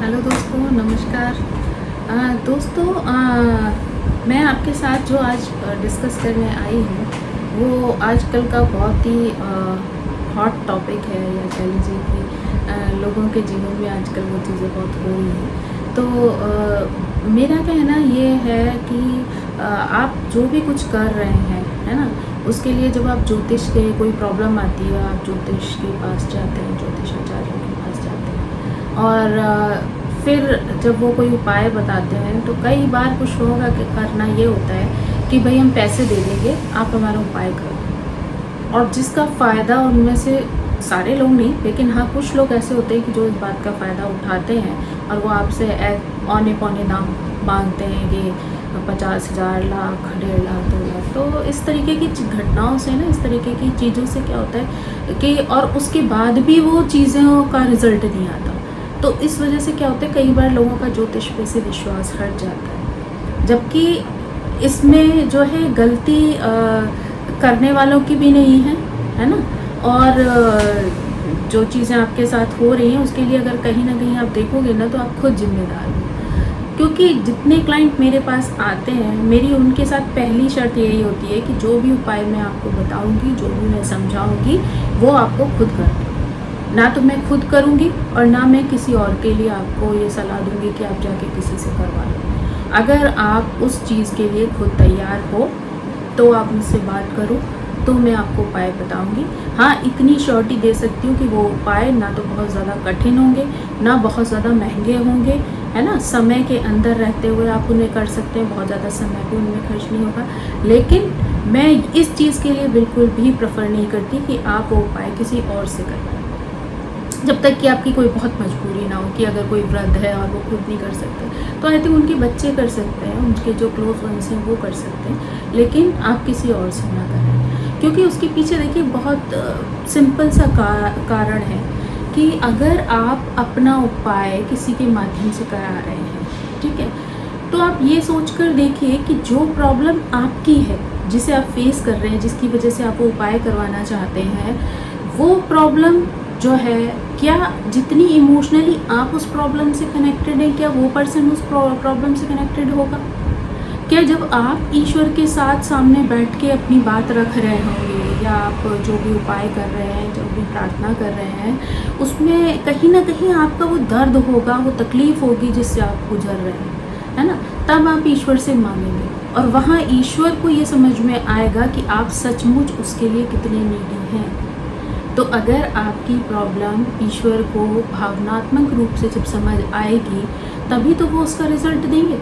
Hello दोस्तों, नमस्कार। दोस्तों, मैं आपके साथ जो आज डिस्कस करने आई हूँ वो आजकल का बहुत ही हॉट टॉपिक है, या कह लीजिए कि लोगों के जीवन में आजकल वो चीज़ें बहुत हो रही हैं। तो मेरा कहना ये है कि आप जो भी कुछ कर रहे हैं, है ना, उसके लिए जब आप ज्योतिष के कोई प्रॉब्लम आती है, आप ज्योतिष के पास जाते हैं, ज्योतिषाचार्यों के पास जाते हैं, और फिर जब वो कोई उपाय बताते हैं तो कई बार कुछ लोगों का करना ये होता है कि भाई हम पैसे दे देंगे, आप हमारा उपाय करो। और जिसका फ़ायदा उनमें से सारे लोग नहीं, लेकिन हाँ कुछ लोग ऐसे होते हैं कि जो इस बात का फ़ायदा उठाते हैं और वो आपसे औने पौने दाम मांगते हैं कि 50,000, लाख, 1.5 लाख, 2 लाख। तो इस तरीके की घटनाओं से ना, इस तरीके की चीज़ों से क्या होता है कि और उसके बाद भी वो चीज़ों का रिज़ल्ट नहीं आता। तो इस वजह से क्या होता है, कई बार लोगों का ज्योतिष पे से विश्वास हट जाता है, जबकि इसमें जो है गलती करने वालों की भी नहीं है ना। और जो चीज़ें आपके साथ हो रही हैं उसके लिए अगर कहीं ना कहीं आप देखोगे ना, तो आप खुद जिम्मेदार हो। क्योंकि जितने क्लाइंट मेरे पास आते हैं, मेरी उनके साथ पहली शर्त यही होती है कि जो भी उपाय मैं आपको बताऊंगी, जो भी मैं समझाऊंगी, वो आपको खुद करना है। ना तो मैं खुद करूंगी और ना मैं किसी और के लिए आपको ये सलाह दूंगी कि आप जाके किसी से करवा लो। अगर आप उस चीज़ के लिए खुद तैयार हो तो आप मुझसे बात करो, तो मैं आपको उपाय बताऊंगी। हाँ, इतनी श्योरिटी दे सकती हूँ कि वो उपाय ना तो बहुत ज़्यादा कठिन होंगे, ना बहुत ज़्यादा महंगे होंगे, है ना। समय के अंदर रहते हुए आप उन्हें कर सकते हैं, बहुत ज़्यादा समय भी उनमें खर्च नहीं होगा। लेकिन मैं इस चीज़ के लिए बिल्कुल भी प्रेफर नहीं करती कि आप वो उपाय किसी और से करवाएं, जब तक कि आपकी कोई बहुत मजबूरी ना हो। कि अगर कोई वृद्ध है और वो खुद नहीं कर सकते, तो आई थिंक उनके बच्चे कर सकते हैं, उनके जो क्लोज वंस हैं वो कर सकते हैं, लेकिन आप किसी और से ना करें। क्योंकि उसके पीछे देखिए बहुत सिंपल सा कारण है कि अगर आप अपना उपाय किसी के माध्यम से करा रहे हैं, ठीक है, तो आप ये सोच कर देखिए कि जो प्रॉब्लम आपकी है, जिसे आप फेस कर रहे हैं, जिसकी वजह से आप वो उपाय करवाना चाहते हैं, वो प्रॉब्लम जो है, क्या जितनी इमोशनली आप उस प्रॉब्लम से कनेक्टेड हैं, क्या वो पर्सन उस प्रॉब्लम से कनेक्टेड होगा? क्या जब आप ईश्वर के साथ सामने बैठ के अपनी बात रख रहे होंगे, या आप जो भी उपाय कर रहे हैं, जो भी प्रार्थना कर रहे हैं, उसमें कहीं ना कहीं आपका वो दर्द होगा, वो तकलीफ़ होगी जिससे आप गुजर रहे हैं, है ना, तब आप ईश्वर से मांगेंगे और वहाँ ईश्वर को ये समझ में आएगा कि आप सचमुच उसके लिए कितने नीडी हैं। तो अगर आपकी प्रॉब्लम ईश्वर को भावनात्मक रूप से जब समझ आएगी, तभी तो वो उसका रिजल्ट देंगे।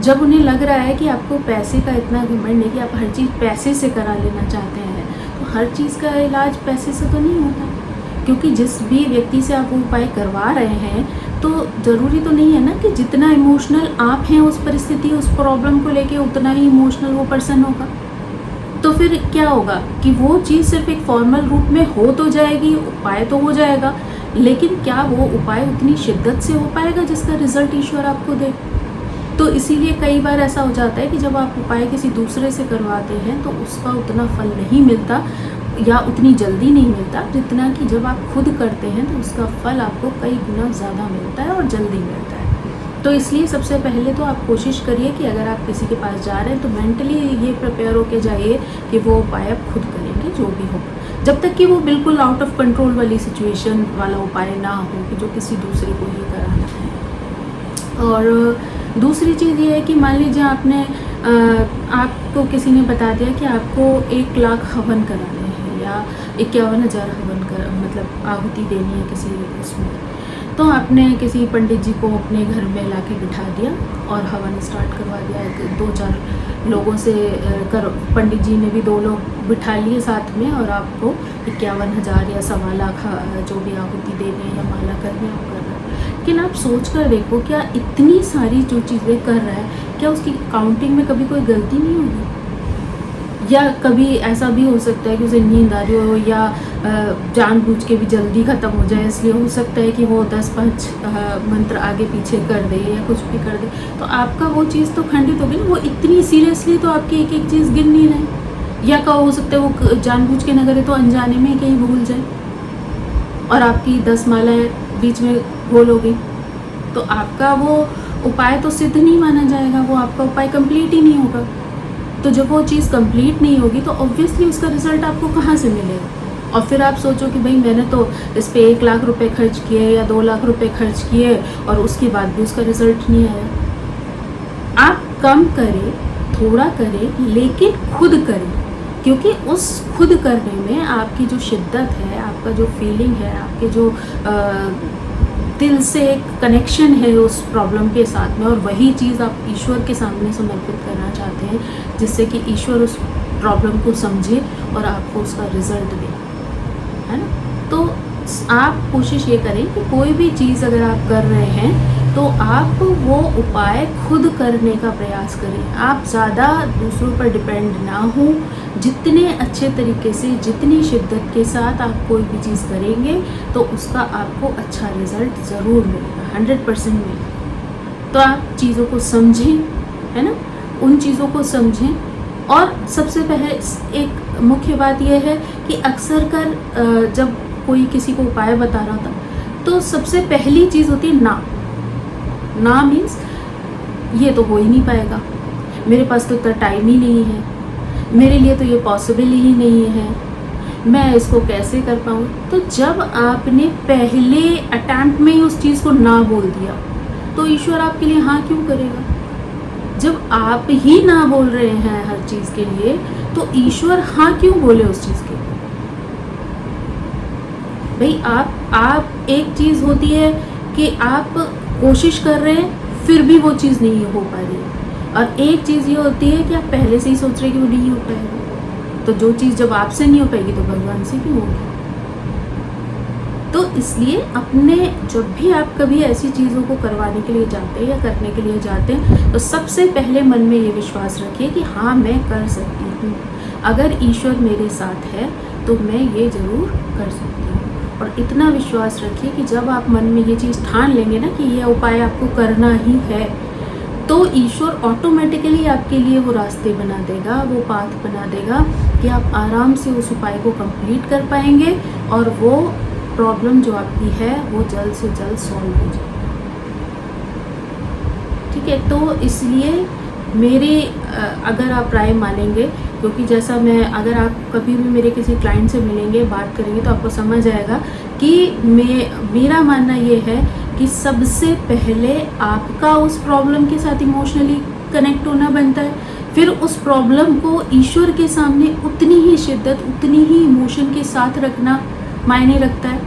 जब उन्हें लग रहा है कि आपको पैसे का इतना घमंड है कि आप हर चीज़ पैसे से करा लेना चाहते हैं, तो हर चीज़ का इलाज पैसे से तो नहीं होता। क्योंकि जिस भी व्यक्ति से आप वो उपाय करवा रहे हैं, तो ज़रूरी तो नहीं है ना कि जितना इमोशनल आप हैं उस परिस्थिति, उस प्रॉब्लम को लेके, उतना ही इमोशनल वो पर्सन होगा। तो फिर क्या होगा कि वो चीज़ सिर्फ एक फॉर्मल रूप में हो तो जाएगी, उपाय तो हो जाएगा, लेकिन क्या वो उपाय उतनी शिद्दत से हो पाएगा जिसका रिजल्ट ईश्वर आपको दे? तो इसीलिए कई बार ऐसा हो जाता है कि जब आप उपाय किसी दूसरे से करवाते हैं तो उसका उतना फल नहीं मिलता, या उतनी जल्दी नहीं मिलता, जितना कि जब आप खुद करते हैं तो उसका फल आपको कई गुना ज़्यादा मिलता है और जल्दी मिलता है। तो इसलिए सबसे पहले तो आप कोशिश करिए कि अगर आप किसी के पास जा रहे हैं तो मेंटली ये प्रिपेयर होके जाइए कि वो उपाय आप खुद करेंगे, जो भी हो, जब तक कि वो बिल्कुल आउट ऑफ कंट्रोल वाली सिचुएशन वाला उपाय ना हो कि जो किसी दूसरे को ही कराना है। और दूसरी चीज़ ये है कि मान लीजिए आपको किसी ने बता दिया कि आपको 1 लाख हवन कराने हैं, या 51,000 हवन कर मतलब आहुति देनी है किसी उसमें। तो आपने किसी पंडित जी को अपने घर में लाके बिठा दिया और हवन स्टार्ट करवा दिया। 2-4 लोगों से पंडित जी ने भी 2 लोग बिठा लिए साथ में, और आपको 51,000 या 1.25 लाख जो भी आहुति देनी है या माला करनी है, आप कर रहे हैं। लेकिन आप सोच कर देखो, क्या इतनी सारी जो चीज़ें कर रहा है, क्या उसकी काउंटिंग में कभी कोई गलती नहीं होगी? या कभी ऐसा भी हो सकता है कि उसे नींद आ रही हो, या जानबूझ के भी जल्दी ख़त्म हो जाए, इसलिए हो सकता है कि वो 10-5 मंत्र आगे पीछे कर दे या कुछ भी कर दे, तो आपका वो चीज़ तो खंडित होगी ना। वो इतनी सीरियसली तो आपकी एक एक चीज़ गिन नहीं रहे, या क्या हो सकता है वो जानबूझ के न करे तो अनजाने में कहीं भूल जाए और आपकी 10 मालाएँ बीच में गोल हो गई, तो आपका वो उपाय तो सिद्ध नहीं माना जाएगा, वो आपका उपाय कंप्लीट ही नहीं होगा। तो जब वो चीज़ कंप्लीट नहीं होगी तो ऑब्वियसली उसका रिजल्ट आपको कहाँ से मिलेगा। और फिर आप सोचो कि भाई मैंने तो इस पे 1 लाख रुपए खर्च किए या 2 लाख रुपए खर्च किए और उसके बाद भी उसका रिजल्ट नहीं आया। आप कम करें, थोड़ा करें, लेकिन खुद करें, क्योंकि उस खुद करने में आपकी जो शिद्दत है, आपका जो फीलिंग है, आपके जो दिल से एक कनेक्शन है उस प्रॉब्लम के साथ में, और वही चीज़ आप ईश्वर के सामने समर्पित करना चाहते हैं, जिससे कि ईश्वर उस प्रॉब्लम को समझे और आपको उसका रिजल्ट दे, है ना। तो आप कोशिश ये करें कि कोई भी चीज़ अगर आप कर रहे हैं तो आप वो उपाय खुद करने का प्रयास करें। आप ज़्यादा दूसरों पर डिपेंड ना हो। जितने अच्छे तरीके से, जितनी शिद्दत के साथ आप कोई भी चीज़ करेंगे तो उसका आपको अच्छा रिज़ल्ट ज़रूर मिलेगा, 100% मिलेगा। तो आप चीज़ों को समझें, है ना, उन चीज़ों को समझें। और सबसे पहले एक मुख्य बात यह है कि अक्सर कर जब कोई किसी को उपाय बता रहा होता तो सबसे पहली चीज़ होती है ना मीन्स ये तो हो ही नहीं पाएगा, मेरे पास तो इतना टाइम ही नहीं है, मेरे लिए तो ये पॉसिबल ही नहीं है, मैं इसको कैसे कर पाऊँ। तो जब आपने पहले अटैम्प्ट में ही उस चीज़ को ना बोल दिया तो ईश्वर आपके लिए हाँ क्यों करेगा। जब आप ही ना बोल रहे हैं हर चीज़ के लिए तो ईश्वर हाँ क्यों बोले उस चीज़ के। भाई आप एक चीज़ होती है कि आप कोशिश कर रहे हैं फिर भी वो चीज़ नहीं हो पा रही है, और एक चीज़ ये होती है कि आप पहले से ही सोच रहे हैं कि वो नहीं हो पाएगा। तो जो चीज़ जब आपसे नहीं हो पाएगी तो भगवान से क्यों होगी। तो इसलिए अपने जब भी आप कभी ऐसी चीज़ों को करवाने के लिए जाते हैं या करने के लिए जाते हैं तो सबसे पहले मन में ये विश्वास रखिए कि हाँ मैं कर सकती हूँ, अगर ईश्वर मेरे साथ है तो मैं ये ज़रूर कर सकती हूँ। और इतना विश्वास रखिए कि जब आप मन में ये चीज़ ठान लेंगे ना कि ये उपाय आपको करना ही है, तो ईश्वर ऑटोमेटिकली आपके लिए वो रास्ते बना देगा, वो पाथ बना देगा कि आप आराम से उस उपाय को कंप्लीट कर पाएंगे और वो प्रॉब्लम जो आपकी है वो जल्द से जल्द सॉल्व हो जाए। ठीक है, तो इसलिए मेरे अगर आप राय मानेंगे, क्योंकि जैसा मैं अगर आप कभी भी मेरे किसी क्लाइंट से मिलेंगे, बात करेंगे, तो आपको समझ आएगा कि मेरा मानना ये है कि सबसे पहले आपका उस प्रॉब्लम के साथ इमोशनली कनेक्ट होना बनता है, फिर उस प्रॉब्लम को ईश्वर के सामने उतनी ही शिद्दत, उतनी ही इमोशन के साथ रखना मायने रखता है।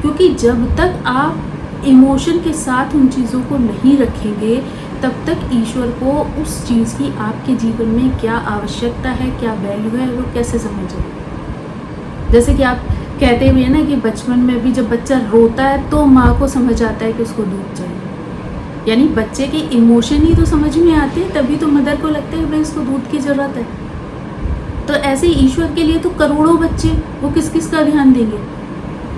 क्योंकि जब तक आप इमोशन के साथ उन चीज़ों को नहीं रखेंगे तब तक ईश्वर को उस चीज़ की आपके जीवन में क्या आवश्यकता है, क्या वैल्यू है, वो कैसे समझेंगे। जैसे कि आप कहते हुए ना कि बचपन में भी जब बच्चा रोता है तो माँ को समझ आता है कि उसको दूध चाहिए, यानी बच्चे के इमोशन ही तो समझ में आते हैं, तभी तो मदर को लगता है कि भाई इसको दूध की ज़रूरत है। तो ऐसे ईश्वर के लिए तो करोड़ों बच्चे, वो किस किस का ध्यान देंगे।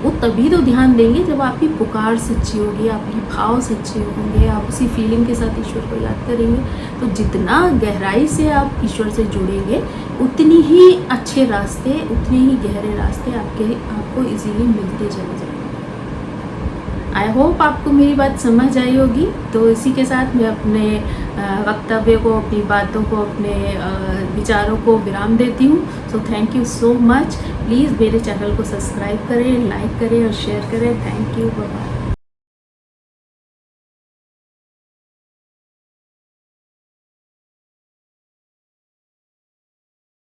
वो तभी तो ध्यान देंगे जब आपकी पुकार सच्ची होगी, आपके भाव सच्चे होंगे, आप उसी फीलिंग के साथ ईश्वर को याद करेंगे। तो जितना गहराई से आप ईश्वर से जुड़ेंगे उतनी ही अच्छे रास्ते, उतने ही गहरे रास्ते आपको इजीली मिलते चले जाएंगे। आई होप आपको मेरी बात समझ आई होगी। तो इसी के साथ मैं अपने वक्तव्य को, अपनी बातों को, अपने विचारों को विराम देती हूँ। So thank you so much. Please मेरे चैनल को सब्सक्राइब करें, लाइक करें और शेयर करें। Thank you, bye bye.